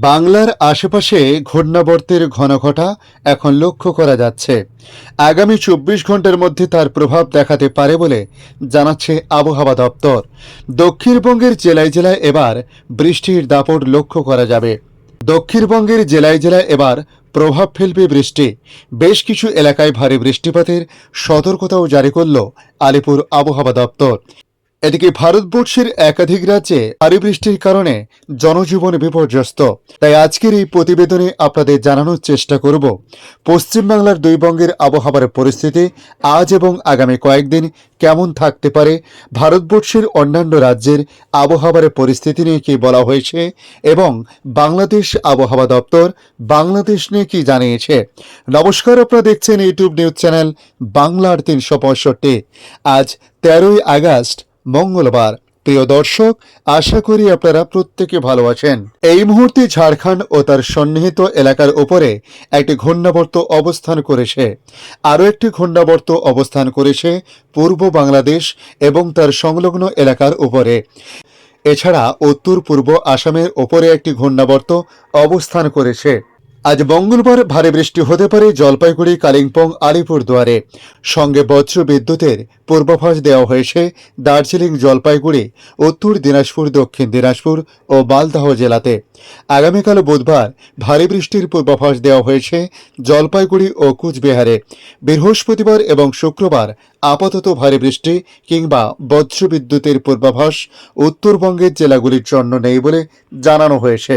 বাংলার আশেপাশে ঘূর্ণাবর্তের ঘনঘটা এখন লক্ষ্য করা যাচ্ছে। আগামী ২৪ ঘন্টার মধ্যে তার প্রভাব দেখাতে পারে বলে জানাচ্ছে আবহাওয়া দপ্তর। দক্ষিণবঙ্গের জেলায় জেলায় এবার বৃষ্টির দাপট লক্ষ্য করা যাবে। দক্ষিণবঙ্গের জেলায় জেলায় এবার প্রভাব ফেলবে বৃষ্টি। বেশ কিছু এলাকায় ভারী বৃষ্টিপাতের সতর্কতাও জারি করল আলিপুর আবহাওয়া দপ্তর। এদিকে ভারতবর্ষের একাধিক রাজ্যে ভারী বৃষ্টির কারণে জনজীবন বিপর্যস্ত। তাই আজকের এই প্রতিবেদনে আপনাদের জানানোর চেষ্টা করব পশ্চিমবাংলার দুই বঙ্গের আবহাওয়ার পরিস্থিতি আজ এবং আগামী কয়েকদিন কেমন থাকতে পারে, ভারতবর্ষের অন্যান্য রাজ্যের আবহাওয়ার পরিস্থিতি নিয়ে কি বলা হয়েছে এবং বাংলাদেশ আবহাওয়া দপ্তর বাংলাদেশ নিয়ে কি জানিয়েছে। নমস্কার, আপনারা দেখছেন ইউটিউব নিউজ চ্যানেল বাংলার ৩৬৫। আজ ১৩ই আগস্ট মঙ্গলবার। প্রিয় দর্শক, আশা করি আপনারা প্রত্যেকে ভালো আছেন। এই মুহূর্তে ঝাড়খণ্ড ও তার সন্নিহিত এলাকার উপরে একটি ঘূর্ণাবর্ত অবস্থান করেছে। আরও একটি ঘূর্ণাবর্ত অবস্থান করেছে পূর্ব বাংলাদেশ এবং তার সংলগ্ন এলাকার উপরে। এছাড়া উত্তর পূর্ব আসামের ওপরে একটি ঘূর্ণাবর্ত অবস্থান করেছে। আজ মঙ্গলবার ভারী বৃষ্টি হতে পারে জলপাইগুড়ি, কালিম্পং, আলিপুরদুয়ারে। সঙ্গে বজ্র বিদ্যুতের পূর্বাভাস দেওয়া হয়েছে দার্জিলিং, জলপাইগুড়ি, উত্তর দিনাজপুর, দক্ষিণ দিনাজপুর ও মালদহ জেলাতে। আগামীকাল বুধবার ভারী বৃষ্টির পূর্বাভাস দেওয়া হয়েছে জলপাইগুড়ি ও কুচবিহারে। বৃহস্পতিবার এবং শুক্রবার আপাতত ভারী বৃষ্টি কিংবা বজ্র বিদ্যুতের পূর্বাভাস উত্তরবঙ্গের জেলাগুলির জন্য নেই বলে জানানো হয়েছে।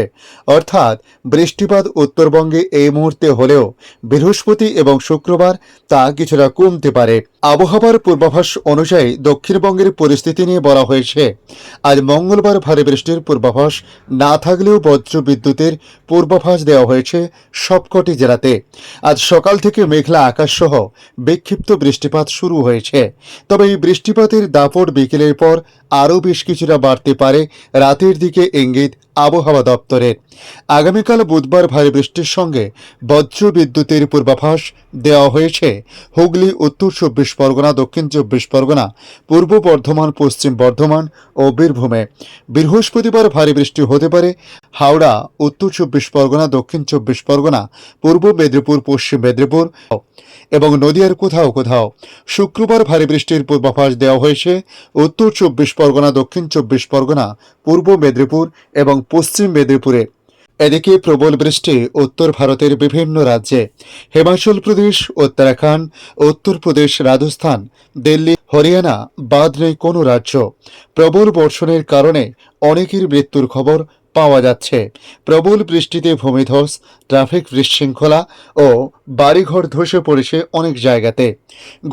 অর্থাৎ বৃষ্টিপাত উত্তরবঙ্গে এই মুহূর্তে হলেও বৃহস্পতি এবং শুক্রবার তা কিছুটা কমতে পারে। আবহাওয়ার পূর্বাভাস অনুযায়ী দক্ষিণবঙ্গের পরিস্থিতি নিয়ে বলা হয়েছে আজ মঙ্গলবার ভারী বৃষ্টির পূর্বাভাস না থাকলেও বজ্র বিদ্যুতের পূর্বাভাস দেওয়া হয়েছে সবকটি জেলাতে। আজ সকাল থেকে মেঘলা আকাশ সহ বিক্ষিপ্ত বৃষ্টিপাত শুরু হয়েছে। তবে এই বৃষ্টিপাতের দাপট বিকেলের পর আরও বেশ কিছুটা বাড়তে পারে রাতের দিকে, ইঙ্গিত আবহাওয়া দপ্তরের। আগামীকাল বুধবার ভারী বৃষ্টির সঙ্গে বজ্র বিদ্যুতের পূর্বাভাস দেওয়া হয়েছে হুগলি, উত্তর ২৪ পরগনা, দক্ষিণ ২৪ পরগনা, পূর্ব বর্ধমান, পশ্চিম বর্ধমান ও বীরভূমে। বৃহস্পতিবার ভারী বৃষ্টি হতে পারে হাওড়া, উত্তর ২৪ পরগনা, দক্ষিণ ২৪ পরগনা, পূর্ব মেদিনীপুর, পশ্চিম মেদিনীপুর এবং নদিয়ার কোথাও কোথাও। শুক্রবার ভারী বৃষ্টির পূর্বাভাস দেওয়া হয়েছে উত্তর ২৪ পরগনা, দক্ষিণ ২৪ পরগনা, পূর্ব মেদিনীপুর এবং পশ্চিম মেদিনীপুরে। এদিকে প্রবল বৃষ্টি উত্তর ভারতের বিভিন্ন রাজ্যে। হিমাচল প্রদেশ, উত্তরাখণ্ড, উত্তরপ্রদেশ, রাজস্থান, দিল্লি, হরিয়ানা বাদ নেই কোনো রাজ্য। প্রবল বর্ষণের কারণে অনেকের মৃত্যুর খবর পাওয়া যাচ্ছে। প্রবল বৃষ্টিতে ভূমিধস, ট্রাফিক বিশৃঙ্খলা ও বাড়িঘর ধসে পড়েছে অনেক জায়গাতে।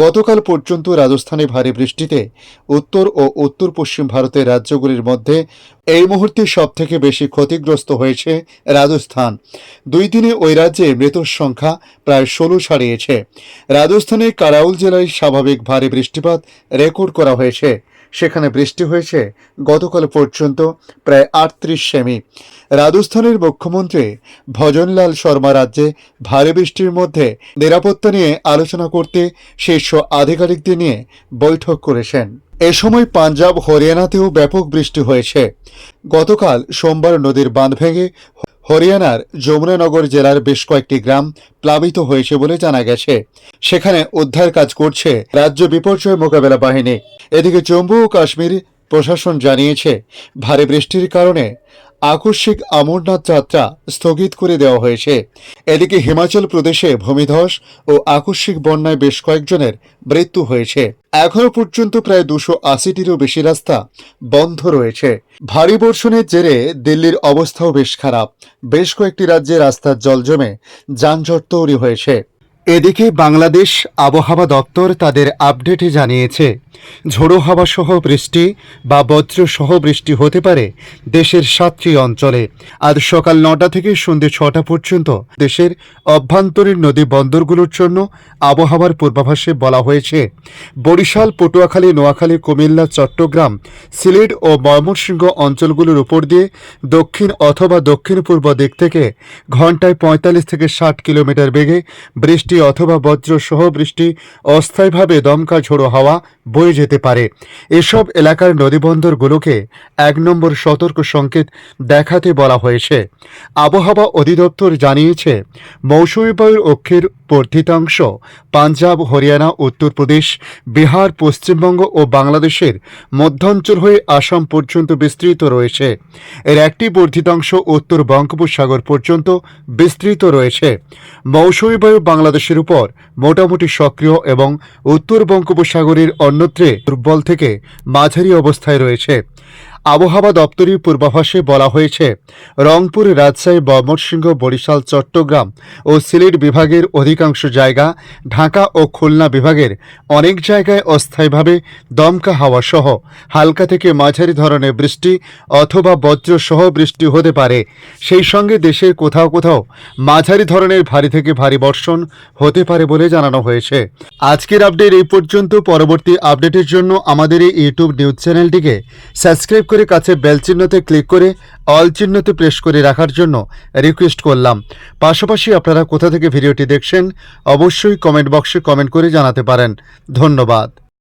গতকাল পর্যন্ত রাজস্থানে ভারী বৃষ্টিতে উত্তর ও উত্তর পশ্চিম ভারতের রাজ্যগুলির মধ্যে এই মুহূর্তে সবথেকে বেশি ক্ষতিগ্রস্ত হয়েছে রাজস্থান। 2 দিনে ওই রাজ্যে মৃতের সংখ্যা প্রায় 16 ছাড়িয়েছে। রাজস্থানের কারাউল জেলায় স্বাভাবিক ভারী বৃষ্টিপাত রেকর্ড করা হয়েছে। সেখানে বৃষ্টি হয়েছে গতকাল পর্যন্ত প্রায় 38 সেমি। রাজস্থানের মুখ্যমন্ত্রী ভজনলাল শর্মা রাজ্যে ভারী বৃষ্টির মধ্যে নিরাপত্তা নিয়ে আলোচনা করতে শীর্ষ আধিকারিকদের নিয়ে বৈঠক করেছেন। এ সময় পাঞ্জাব, হরিয়ানাতেও ব্যাপক বৃষ্টি হয়েছে। গতকাল সোমবার নদীর বাঁধ ভেঙে হরিয়ানার যমুনানগর জেলার বেশ কয়েকটি গ্রাম প্লাবিত হয়েছে বলে জানা গেছে। সেখানে উদ্ধার কাজ করছে রাজ্য বিপর্যয় মোকাবেলা বাহিনী। এদিকে জম্মু ও কাশ্মীর প্রশাসন জানিয়েছে ভারী বৃষ্টির কারণে আকস্মিক অমরনাথ যাত্রা স্থগিত করে দেওয়া হয়েছে। এদিকে হিমাচল প্রদেশে ভূমিধস ও আকস্মিক বন্যায় বেশ কয়েকজনের মৃত্যু হয়েছে। এখনো পর্যন্ত প্রায় 280টিরও বেশি রাস্তা বন্ধ রয়েছে। ভারী বর্ষণের জেরে দিল্লির অবস্থাও বেশ খারাপ। বেশ কয়েকটি রাজ্যে রাস্তার জল জমে যানজট তৈরি হয়েছে। এদিকে বাংলাদেশ আবহাওয়া দপ্তর তাদের আপডেটে জানিয়েছে ঝোড়ো হাওয়া সহ বৃষ্টি বা বজ্র সহ বৃষ্টি হতে পারে দেশের 7টি অঞ্চলে। আজ সকাল 9টা থেকে সন্ধ্যে 6টা পর্যন্ত দেশের অভ্যন্তরীণ নদী বন্দরগুলোর জন্য আবহাওয়ার পূর্বাভাসে বলা হয়েছে বরিশাল, পটুয়াখালী, নোয়াখালী, কুমিল্লা, চট্টগ্রাম, সিলেট ও ময়মনসিংহ অঞ্চলগুলোর উপর দিয়ে দক্ষিণ অথবা দক্ষিণ পূর্ব দিক থেকে ঘন্টায় 45 থেকে 60 কিলোমিটার বেগে বৃষ্টি অথবা বজ্র সহ বৃষ্টি, অস্থায়ীভাবে দমকা ঝোড়ো হাওয়া বয়ে যেতে পারে। এসব এলাকার নদীবন্দরগুলোকে ১ নম্বর সতর্ক সংকেত দেখাতে বলা হয়েছে। আবহাওয়া অধিদপ্তর জানিয়েছে, মৌসুমী বায়ুর অক্ষের বর্ধিতাংশ পাঞ্জাব, হরিয়ানা, উত্তরপ্রদেশ, বিহার, পশ্চিমবঙ্গ ও বাংলাদেশের মধ্যাঞ্চল হয়ে আসাম পর্যন্ত বিস্তৃত রয়েছে। এর একটি বর্ধিতাংশ উত্তর বঙ্গোপসাগর পর্যন্ত বিস্তৃত রয়েছে। মৌসুমী বায়ু বাংলাদেশের উপর মোটামুটি সক্রিয় এবং উত্তর বঙ্গোপসাগরের অন্যত্রে দুর্বল থেকে মাঝারি অবস্থায় রয়েছে। আবহাওয়া দপ্তরের পূর্বাভাসে বলা হয়েছে, রংপুর, রাজশাহী, ময়মনসিংহ, বরিশাল, চট্টগ্রাম ও সিলেট বিভাগের অধিকাংশ জায়গা, ঢাকা ও খুলনা বিভাগের অনেক জায়গায় অস্থায়ীভাবে দমকা হাওয়া সহ হালকা থেকে মাঝারি ধরনের বৃষ্টি অথবা বজ্রসহ বৃষ্টি হতে পারে। সেই সঙ্গে দেশের কোথাও কোথাও মাঝারি ধরনের ভারী থেকে ভারী বর্ষণ হতে পারে বলে জানানো হয়েছে। আজকের আপডেট এই পর্যন্ত। পরবর্তী আপডেটের জন্য আমাদের এই ইউটিউব নিউজ চ্যানেলটিকে সাবস্ক্রাইব করে কাছে বেল চিহ্নতে ক্লিক করে অল চিহ্নতে প্রেস করে রাখার জন্য রিকোয়েস্ট করলাম। পাশাপাশি আপনারা কোথা থেকে ভিডিওটি দেখছেন অবশ্যই কমেন্ট বক্সে কমেন্ট করে জানাতে পারেন। ধন্যবাদ।